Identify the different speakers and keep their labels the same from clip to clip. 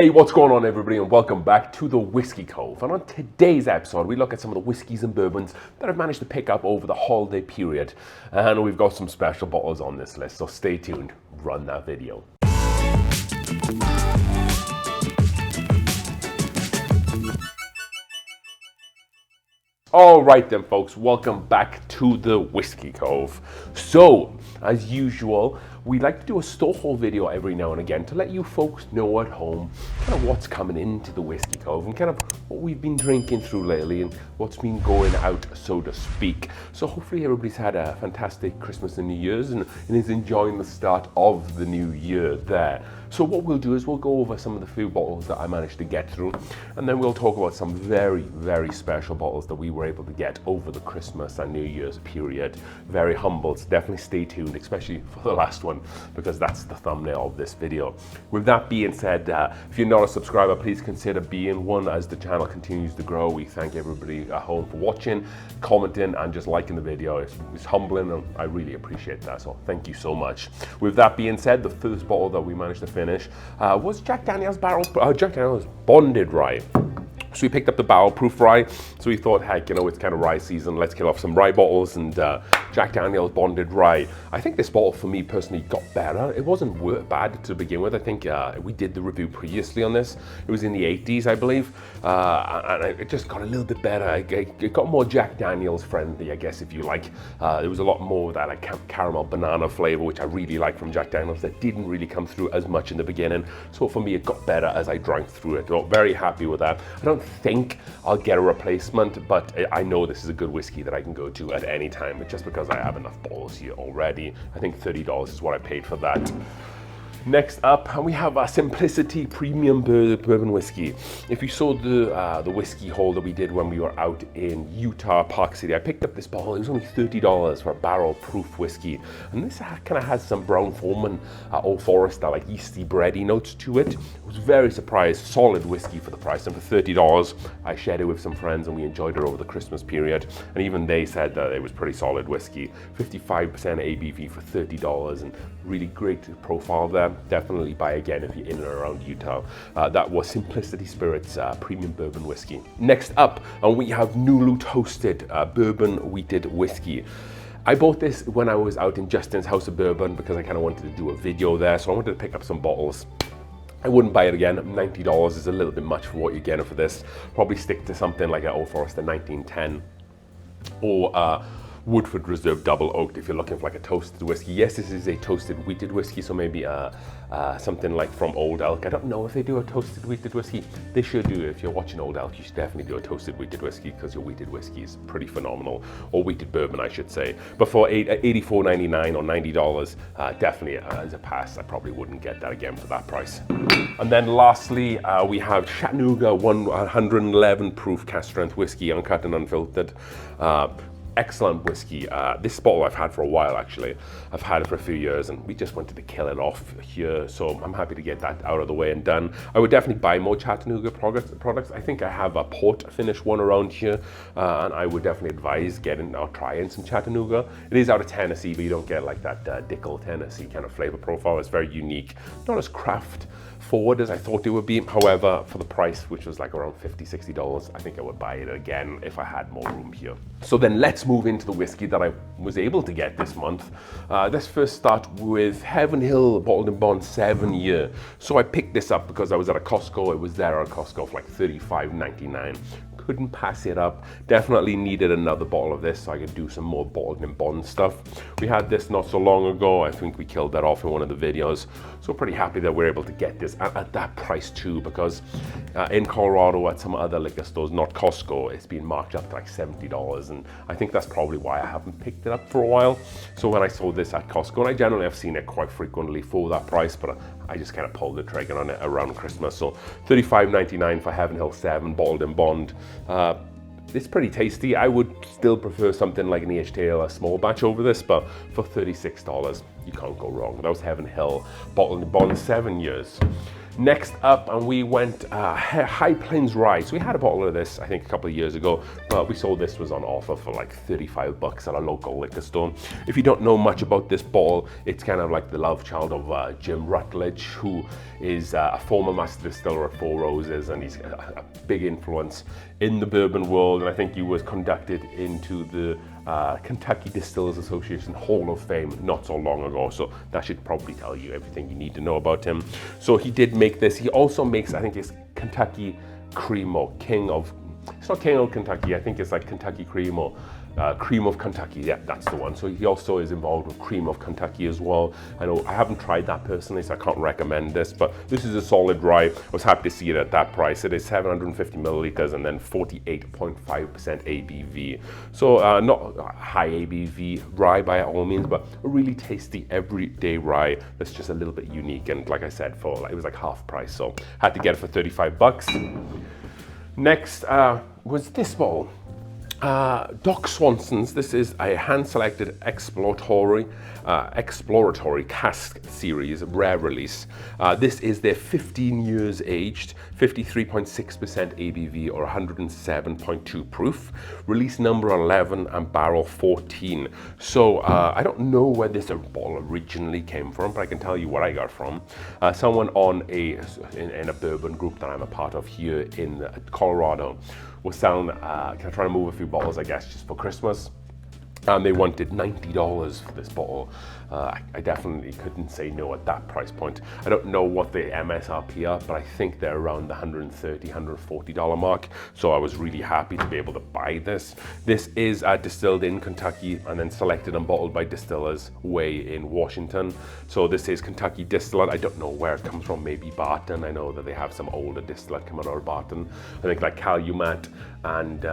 Speaker 1: Hey, what's going on everybody, and welcome back to the Whiskey Cove. And on today's episode, we look at some of the whiskeys and bourbons that I've managed to pick up over the holiday period. And we've got some special bottles on this list, so stay tuned, run that video. All right then folks, welcome back to the Whiskey Cove. So, as usual, we like to do a store haul video every now and again to let you folks know at home kind of what's coming into the Whiskey Cove and kind of what we've been drinking through lately and what's been going out, so to speak. So hopefully everybody's had a fantastic Christmas and New Year's and is enjoying the start of the new year there. So what we'll do is we'll go over some of the few bottles that I managed to get through, and then we'll talk about some very, very special bottles that we were able to get over the Christmas and New Year's period. Very humble, so definitely stay tuned, especially for the last one, because that's the thumbnail of this video. With that being said, if you're not a subscriber, please consider being one as the channel continues to grow. We thank everybody at home for watching, commenting, and just liking the video. It's humbling, and I really appreciate that, so thank you so much. With that being said, the first bottle that we managed to finish was Jack Daniel's Bonded Rye. So we picked up the barrel proof rye, so we thought, heck, you know, it's kind of rye season, let's kill off some rye bottles, and Jack Daniel's Bonded Rye. I think this bottle for me personally got better. It wasn't bad to begin with. I think we did the review previously on this. It was in the 80s, I believe, and it just got a little bit better. It got more Jack Daniel's friendly, I guess, if you like. There was a lot more of that like caramel banana flavor, which I really like from Jack Daniel's, that didn't really come through as much in the beginning. So for me, it got better as I drank through it. So very happy with that. I don't think I'll get a replacement, but I know this is a good whiskey that I can go to at any time, just because I have enough bottles here already. I think $30 is what I paid for that. Next up, we have a Simplicity Premium Bourbon Whiskey. If you saw the whiskey haul that we did when we were out in Utah, Park City, I picked up this bottle. It was only $30 for a barrel proof whiskey. And this kind of has some Brown Forman, Old Forester, like yeasty bready notes to it. I was very surprised. Solid whiskey for the price. And for $30, I shared it with some friends and we enjoyed it over the Christmas period. And even they said that it was pretty solid whiskey. 55% ABV for $30 and really great profile there. Definitely buy again if you're in and around Utah. That was Simplicity Spirits Premium Bourbon Whiskey. Next up, we have Nulu Toasted Bourbon Wheated Whiskey. I bought this when I was out in Justin's House of Bourbon because I kind of wanted to do a video there, so I wanted to pick up some bottles. I wouldn't buy it again. $90 is a little bit much for what you're getting for this. Probably stick to something like an Old Forester 1910 or Woodford Reserve Double Oaked if you're looking for like a toasted whiskey. Yes, this is a toasted wheated whiskey, so maybe something like from Old Elk. I don't know if they do a toasted wheated whiskey. They should do. If you're watching Old Elk, you should definitely do a toasted wheated whiskey because your wheated whiskey is pretty phenomenal, or wheated bourbon, I should say. But for $84.99 or $90, definitely as a pass. I probably wouldn't get that again for that price. And then lastly, we have Chattanooga 111 proof cast strength whiskey, uncut and unfiltered. Excellent whiskey. This bottle I've had for a while actually. I've had it for a few years and we just wanted to kill it off here, so I'm happy to get that out of the way and done. I would definitely buy more Chattanooga products. I think I have a port finish one around here, and I would definitely advise getting or trying some Chattanooga. It is out of Tennessee, but you don't get like that Dickel Tennessee kind of flavor profile. It's very unique. Not as craft forward as I thought it would be. However, for the price, which was like around $50, $60, I think I would buy it again if I had more room here. So then let's move into the whiskey that I was able to get this month. Let's first start with Heaven Hill Bottled and Bond 7-year. So I picked this up because I was at a Costco. It was there at Costco for like $35.99. Couldn't pass it up. Definitely needed another bottle of this so I could do some more bottled and bond stuff. We had this not so long ago. I think we killed that off in one of the videos. So pretty happy that we're able to get this at that price too, because in Colorado at some other liquor stores, not Costco, it's been marked up to like $70, and I think that's probably why I haven't picked it up for a while. So when I saw this at Costco, and I generally have seen it quite frequently for that price, but I just kind of pulled the trigger on it around Christmas. So $35.99 for Heaven Hill 7 Bottled and Bond. It's pretty tasty. I would still prefer something like an EHTL, a small batch over this, but for $36, you can't go wrong. That was Heaven Hill Bottled and Bond 7 years. Next up, and we went High Plains Rye. So we had a bottle of this, I think, a couple of years ago, but we saw this was on offer for like 35 bucks at a local liquor store. If you don't know much about this bottle, it's kind of like the love child of Jim Rutledge, who is a former master distiller at Four Roses, and he's a big influence in the bourbon world. And I think he was conducted into the Kentucky Distillers Association Hall of Fame not so long ago, so that should probably tell you everything you need to know about him. So he did make this. He also makes, I think it's Kentucky Cream, or King of, it's not King of Kentucky, I think it's like Kentucky Cream, or Cream of Kentucky, yeah, that's the one. So he also is involved with Cream of Kentucky as well. I know I haven't tried that personally, so I can't recommend this, but this is a solid rye. I was happy to see it at that price. It is 750 milliliters and then 48.5% ABV. So not high ABV rye by all means, but a really tasty everyday rye that's just a little bit unique. And like I said, it was like half price, so had to get it for 35 bucks. Next was this bottle. Doc Swanson's. This is a hand-selected exploratory cask series, rare release. This is their 15 years aged, 53.6% ABV or 107.2 proof. Release number 11 and barrel 14. So I don't know where this bottle originally came from, but I can tell you where I got it from. Someone in a bourbon group that I'm a part of here in Colorado was selling, trying to move a few bottles, I guess, just for Christmas. And they wanted $90 for this bottle. I definitely couldn't say no at that price point. I don't know what the MSRP are, but I think they're around the $130, $140 mark. So I was really happy to be able to buy this. This is distilled in Kentucky and then selected and bottled by Distillers Way in Washington. So this is Kentucky distillate. I don't know where it comes from, maybe Barton. I know that they have some older distillate coming out of Barton. I think like Calumet and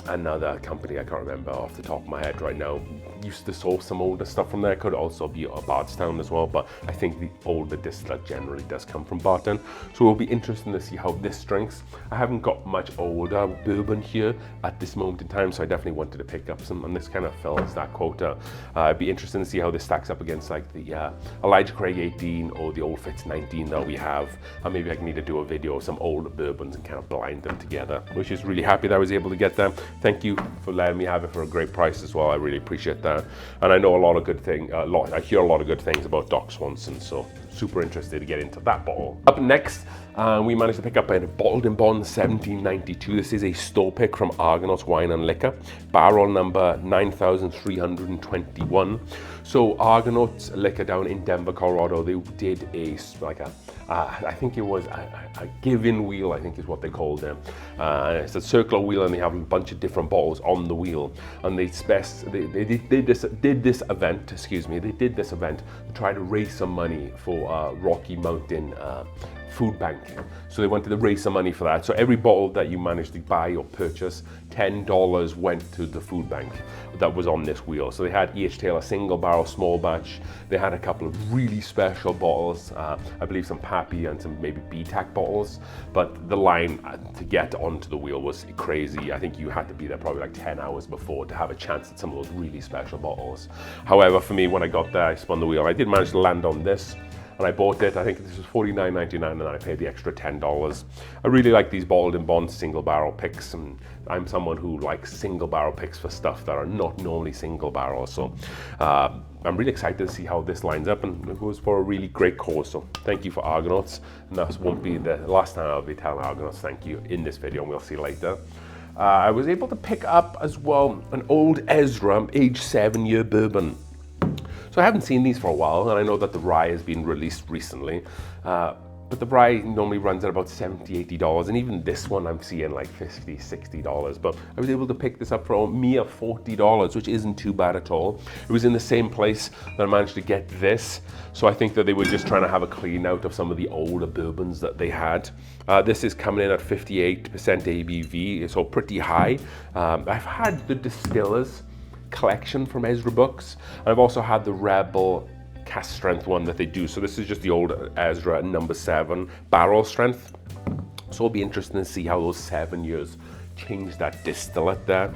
Speaker 1: another company I can't remember off the top of my head right now used to source some older stuff from there. Could also be Bardstown as well, but I think the older distillate generally does come from Barton. So it'll be interesting to see how this drinks. I haven't got much older bourbon here at this moment in time, so I definitely wanted to pick up some, and this kind of fills that quota. It'd be interesting to see how this stacks up against like the Elijah Craig 18 or the Old Fitz 19 that we have. And maybe I can need to do a video of some older bourbons and kind of blind them together, which is really happy that I was able to get them. Thank you for letting me have it for a great price as well. I really appreciate that. And I know a lot of good things, I hear a lot of good things about Doc Swanson, so super interested to get into that bottle. Up next, we managed to pick up a bottled in bond 1792. This is a store pick from Argonauts Wine and Liquor, barrel number 9321. So Argonauts Liquor down in Denver, Colorado, they did I think it was a give-in wheel, I think is what they called them. It's a circular wheel, and they have a bunch of different bottles on the wheel. And they did this event to try to raise some money for Rocky Mountain Food Bank. So they wanted to raise some money for that. So every bottle that you managed to buy or purchase, $10 went to the food bank that was on this wheel. So they had E.H. Taylor single barrel, small batch. They had a couple of really special bottles, I believe some Pappy and some maybe BTAC bottles. But the line to get onto the wheel was crazy. I think you had to be there probably like 10 hours before to have a chance at some of those really special bottles. However, for me, when I got there, I spun the wheel. I did manage to land on this. And I bought it, I think this was $49.99, and then I paid the extra $10. I really like these bottled in bond single barrel picks, and I'm someone who likes single barrel picks for stuff that are not normally single barrel. So I'm really excited to see how this lines up, and it goes for a really great cause. So thank you for Argonauts, and that won't be the last time I'll be telling Argonauts thank you in this video, and we'll see you later. I was able to pick up as well an old Ezra aged 7-year bourbon. So I haven't seen these for a while, and I know that the rye has been released recently, but the rye normally runs at about $70, $80, and even this one I'm seeing like $50, $60. But I was able to pick this up for a mere $40, which isn't too bad at all. It was in the same place that I managed to get this, so I think that they were just trying to have a clean out of some of the older bourbons that they had. This is coming in at 58% ABV, so pretty high. I've had the Distillers collection from Ezra books, and I've also had the Rebel cask strength one that they do. So this is just the old Ezra number 7 barrel strength. So it'll be interesting to see how those 7 years change that distillate there.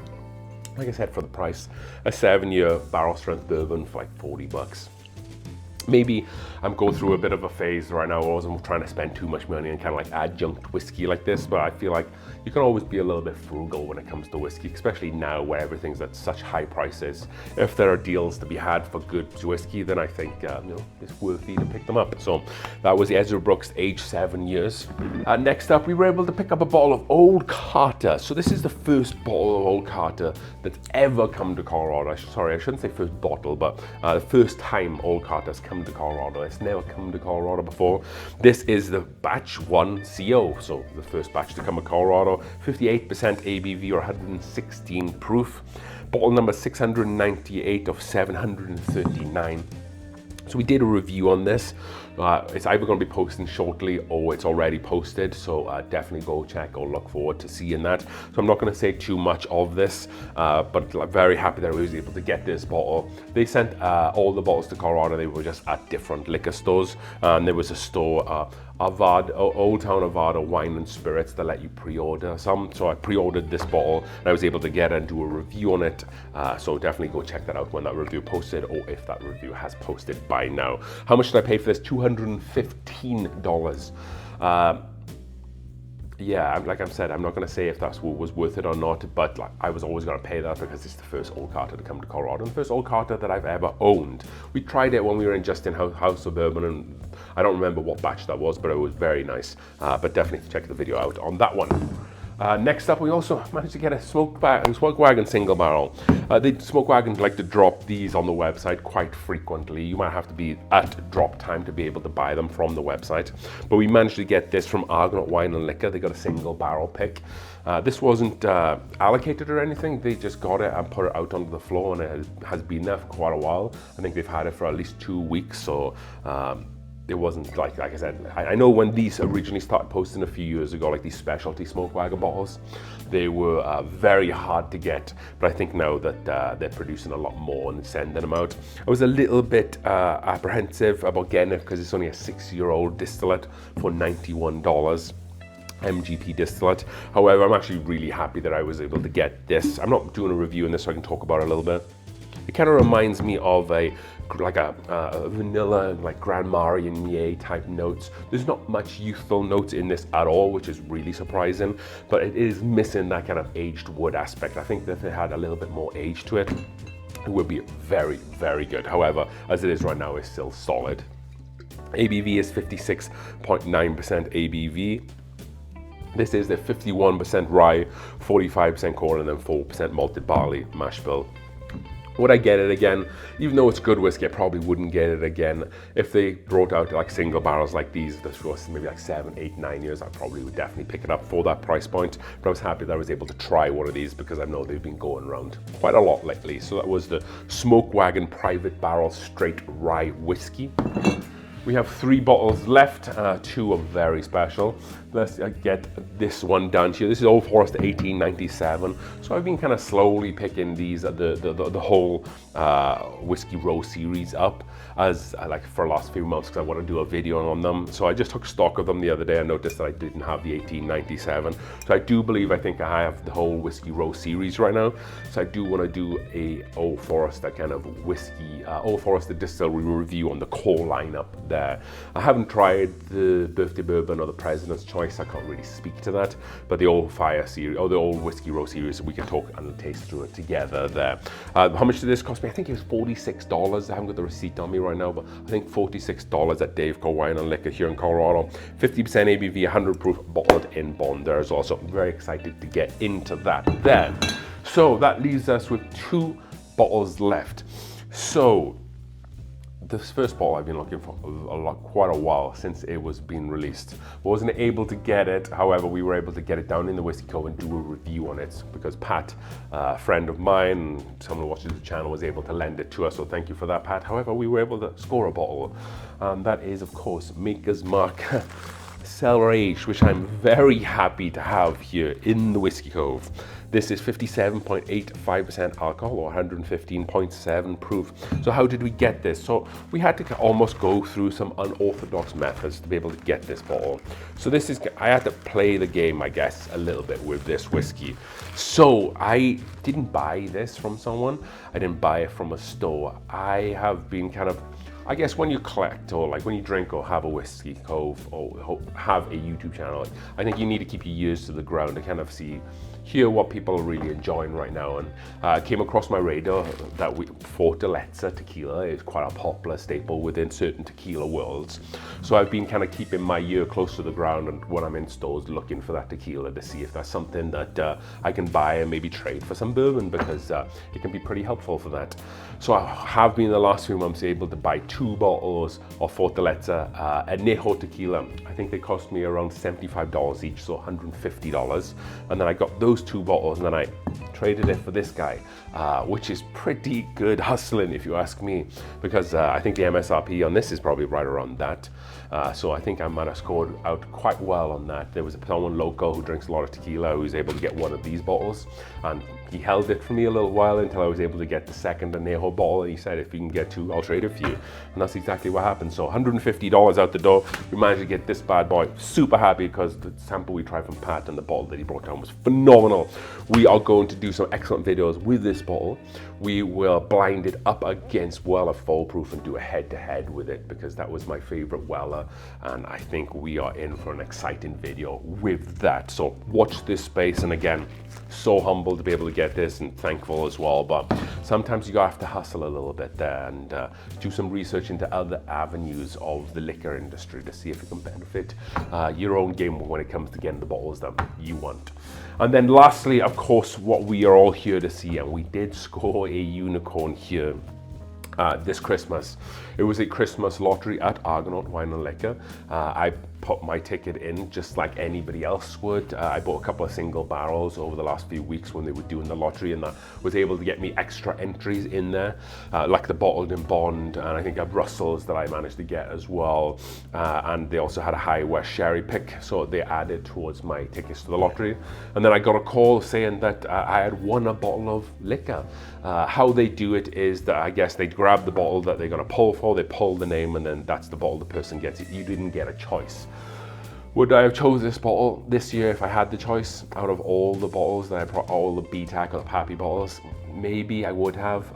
Speaker 1: Like I said, for the price, a 7-year barrel strength bourbon for like $40. Maybe I'm going through a bit of a phase right now. I wasn't trying to spend too much money on kind of like adjunct whiskey like this, but I feel like you can always be a little bit frugal when it comes to whiskey, especially now where everything's at such high prices. If there are deals to be had for good whiskey, then I think it's worthy to pick them up. So that was the Ezra Brooks, aged 7 years. Next up, we were able to pick up a bottle of Old Carter. So this is the first bottle of Old Carter that's ever come to Colorado. Sorry, I shouldn't say first bottle, but the first time Old Carter's come to Colorado. It's never come to Colorado before. This is the batch 1 CO, so the first batch to come to Colorado. 58% ABV or 116 proof. Bottle number 698 of 739. So we did a review on this. It's either going to be posting shortly or it's already posted. So definitely go check or look forward to seeing that. So I'm not going to say too much of this, but I'm very happy that I was able to get this bottle. They sent all the bottles to Colorado. They were just at different liquor stores. There was a store, Old Town Avada Wine and Spirits, that let you pre-order some. So I pre-ordered this bottle and I was able to get it and do a review on it. So definitely go check that out when that review posted, or if that review has posted by now. How much did I pay for this? $215. Yeah, like I said, I'm not going to say if that was worth it or not, but like, I was always going to pay that because it's the first Old Carter to come to Colorado, and the first Old Carter that I've ever owned. We tried it when we were in Justin House of Bourbon, and I don't remember what batch that was, but it was very nice. But definitely check the video out on that one. Next up, we also managed to get a Smoke Wagon single barrel. The Smoke Wagon like to drop these on the website quite frequently. You might have to be at drop time to be able to buy them from the website. But we managed to get this from Argonaut Wine and Liquor. They got a single barrel pick. This wasn't allocated or anything. They just got it and put it out onto the floor, and it has been there for quite a while. I think they've had it for at least 2 weeks. So it wasn't like I said, I know when these originally started posting a few years ago, like these specialty Smoke Wagon bottles, they were very hard to get, but I think now that they're producing a lot more and sending them out. I was a little bit apprehensive about getting it because it's only a 6-year-old distillate for $91. MGP distillate. However, I'm actually really happy that I was able to get this. I'm not doing a review on this, so I can talk about it a little bit. It kind of reminds me of a vanilla, like Grand Marnier type notes. There's not much youthful notes in this at all, which is really surprising, but it is missing that kind of aged wood aspect. I think that if it had a little bit more age to it, it would be very, very good. However, as it is right now, it's still solid. ABV is 56.9% ABV. This is the 51% rye, 45% corn, and then 4% malted barley mash bill. Would I get it again? Even though it's good whiskey, I probably wouldn't get it again. If they brought out like single barrels like these, this was maybe like 7, 8, 9 years, I probably would definitely pick it up for that price point. But I was happy that I was able to try one of these because I know they've been going around quite a lot lately. So that was the Smoke Wagon Private Barrel Straight Rye Whiskey. We have 3 bottles left, 2 are very special. Let's get this one down here. This is Old Forester 1897. So I've been kind of slowly picking these, the whole Whiskey Row series up as like for the last few months because I want to do a video on them. So I just took stock of them the other day. I noticed that I didn't have the 1897. So I think I have the whole Whiskey Row series right now. So I do want to do a Old Forester kind of whiskey, Old Forester distillery review on the core lineup there. I haven't tried the Birthday Bourbon or the President's Choice. I can't really speak to that, but the Old Fire series or the Old Whiskey Row series, we can talk and taste through it together there. How much did this cost me? I think it was $46. I haven't got the receipt on me right now, but I think $46 at Dave Co Wine and Liquor here in Colorado. 50% ABV, 100 proof, bottled in bond there as well. So I'm very excited to get into that then. So that leaves us with 2 bottles left. So this first bottle I've been looking for quite a while since it was being released. Wasn't able to get it, however we were able to get it down in the Whiskey Cove and do a review on it because Pat, a friend of mine, someone who watches the channel, was able to lend it to us, so thank you for that, Pat. However, we were able to score a bottle, and that is of course Maker's Mark Cellar Aged, which I'm very happy to have here in the Whiskey Cove. This is 57.85% alcohol or 115.7 proof. So how did we get this? So we had to almost go through some unorthodox methods to be able to get this bottle. So I had to play the game, I guess, a little bit with this whiskey. So I didn't buy this from someone. I didn't buy it from a store. I have been kind of I guess when you collect, or like when you drink or have a Whiskey Cove or have a YouTube channel, I think you need to keep your ears to the ground to kind of hear what people are really enjoying right now. And came across my radar that Fortaleza tequila is quite a popular staple within certain tequila worlds. So I've been kind of keeping my ear close to the ground, and when I'm in stores looking for that tequila to see if that's something that I can buy and maybe trade for some bourbon, because it can be pretty helpful for that. So I have been in the last few months able to buy 2 bottles of Fortaleza Añejo tequila. I think they cost me around $75 each, so $150. And then I got those 2 bottles, and then I traded it for this guy, which is pretty good hustling if you ask me, because I think the MSRP on this is probably right around that. So I think I might have scored out quite well on that. There was someone local who drinks a lot of tequila who was able to get one of these bottles, and he held it for me a little while until I was able to get the second Añejo bottle, and he said, if you can get 2, I'll trade it for you. And that's exactly what happened. So $150 out the door. We managed to get this bad boy. Super happy, because the sample we tried from Pat and the bottle that he brought down was phenomenal. We are going to do some excellent videos with this bottle. We will blind it up against Weller Foolproof and do a head-to-head with it, because that was my favorite Weller, and I think we are in for an exciting video with that. So watch this space. And again, so humble to be able to get this, and thankful as well. But sometimes you have to hustle a little bit there and do some research into other avenues of the liquor industry to see if it can benefit your own game when it comes to getting the bottles that you want. And then lastly, of course, what we are all here to see, and we did score a unicorn here this Christmas. It was a Christmas lottery at Argonaut Wine and Liquor. I put my ticket in just like anybody else would. I bought a couple of single barrels over the last few weeks when they were doing the lottery, and that was able to get me extra entries in there, like the bottled in bond, and I think a Brussels that I managed to get as well. And they also had a High West sherry pick, so they added towards my tickets to the lottery. And then I got a call saying that I had won a bottle of liquor. How they do it is that I guess they grab the bottle that they're going to pull for, they pull the name, and then that's the bottle the person gets. It. You didn't get a choice. Would I have chose this bottle this year if I had the choice out of all the bottles that I brought, all the BTAC or the Pappy bottles? Maybe I would have.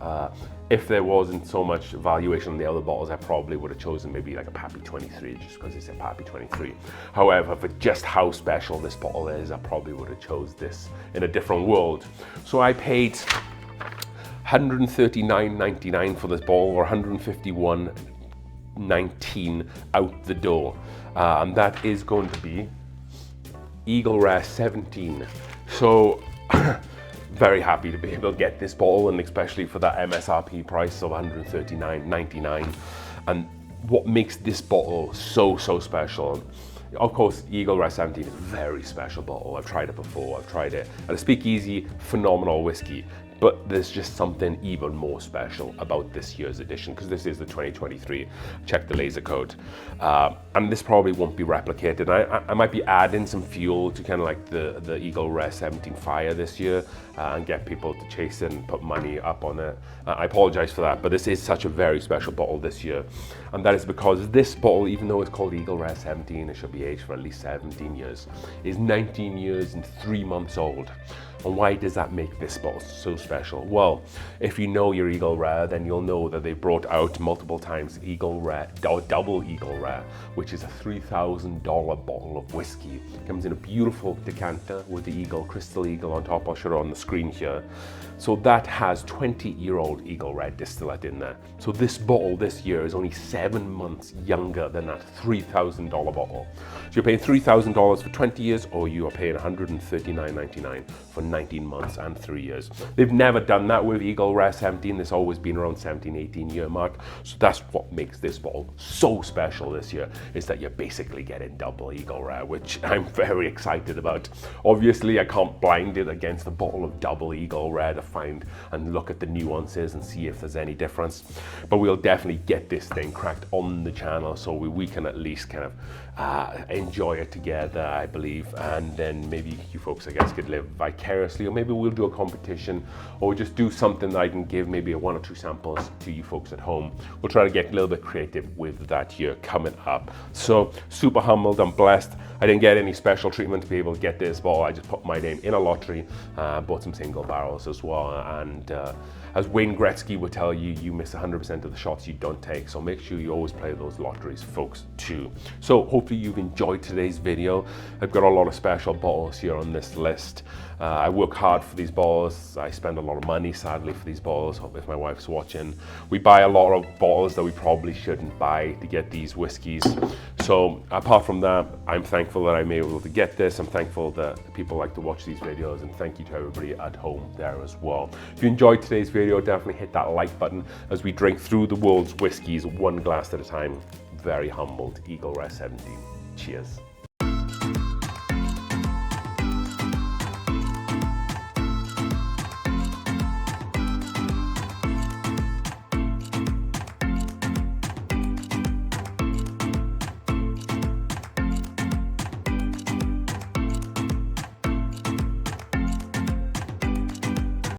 Speaker 1: If there wasn't so much valuation on the other bottles, I probably would have chosen maybe like a Pappy 23, just because it's a Pappy 23. However, for just how special this bottle is, I probably would have chose this in a different world. So I paid $139.99 for this bottle, or $151.19 out the door. And that is going to be Eagle Rare 17. So very happy to be able to get this bottle, and especially for that MSRP price of $139.99. And what makes this bottle so special, of course, Eagle Rare 17 is a very special bottle. I've tried it before. I've tried it at a speakeasy, phenomenal whiskey. But there's just something even more special about this year's edition, because this is the 2023. Check the laser code. And this probably won't be replicated. I might be adding some fuel to kind of like the Eagle Rare 17 fire this year, and get people to chase it and put money up on it. I apologize for that, but this is such a very special bottle this year. And that is because this bottle, even though it's called Eagle Rare 17, it should be aged for at least 17 years, is 19 years and 3 months old. And why does that make this bottle so special? Well, if you know your Eagle Rare, then you'll know that they brought out multiple times Eagle Rare, double Eagle Rare, which is a $3,000 bottle of whiskey. It comes in a beautiful decanter with the Eagle, Crystal Eagle on top. I'll show it on the screen here. So that has 20-year-old Eagle Rare distillate in there. So this bottle this year is only 7 months younger than that $3,000 bottle. So you're paying $3,000 for 20 years, or you are paying $139.99 for 19 months and 3 years. They've never done that with Eagle Rare 17. It's always been around 17, 18 year mark. So that's what makes this bottle so special this year, is that you're basically getting double Eagle Rare, which I'm very excited about. Obviously, I can't blind it against a bottle of double Eagle Rare to find and look at the nuances and see if there's any difference. But we'll definitely get this thing cracked on the channel, so we can at least kind of enjoy it together, I believe. And then maybe you folks, I guess, could live vicariously, or maybe we'll do a competition, or just do something that I can give maybe 1 or 2 samples to you folks at home. We'll try to get a little bit creative with that here coming up. So super humbled and blessed. I didn't get any special treatment to be able to get this bottle. I just put my name in a lottery, bought some single barrels as well, and as Wayne Gretzky would tell you, you miss 100% of the shots you don't take. So make sure you always play those lotteries, folks, too. So hopefully you've enjoyed today's video. I've got a lot of special bottles here on this list. I work hard for these bottles. I spend a lot of money, sadly, for these bottles. If my wife's watching, we buy a lot of bottles that we probably shouldn't buy to get these whiskeys. So apart from that, I'm thankful that I'm able to get this. I'm thankful that people like to watch these videos, and thank you to everybody at home there as well. If you enjoyed today's video, definitely hit that like button as we drink through the world's whiskeys one glass at a time. Very humbled, Eagle Rare 17. Cheers.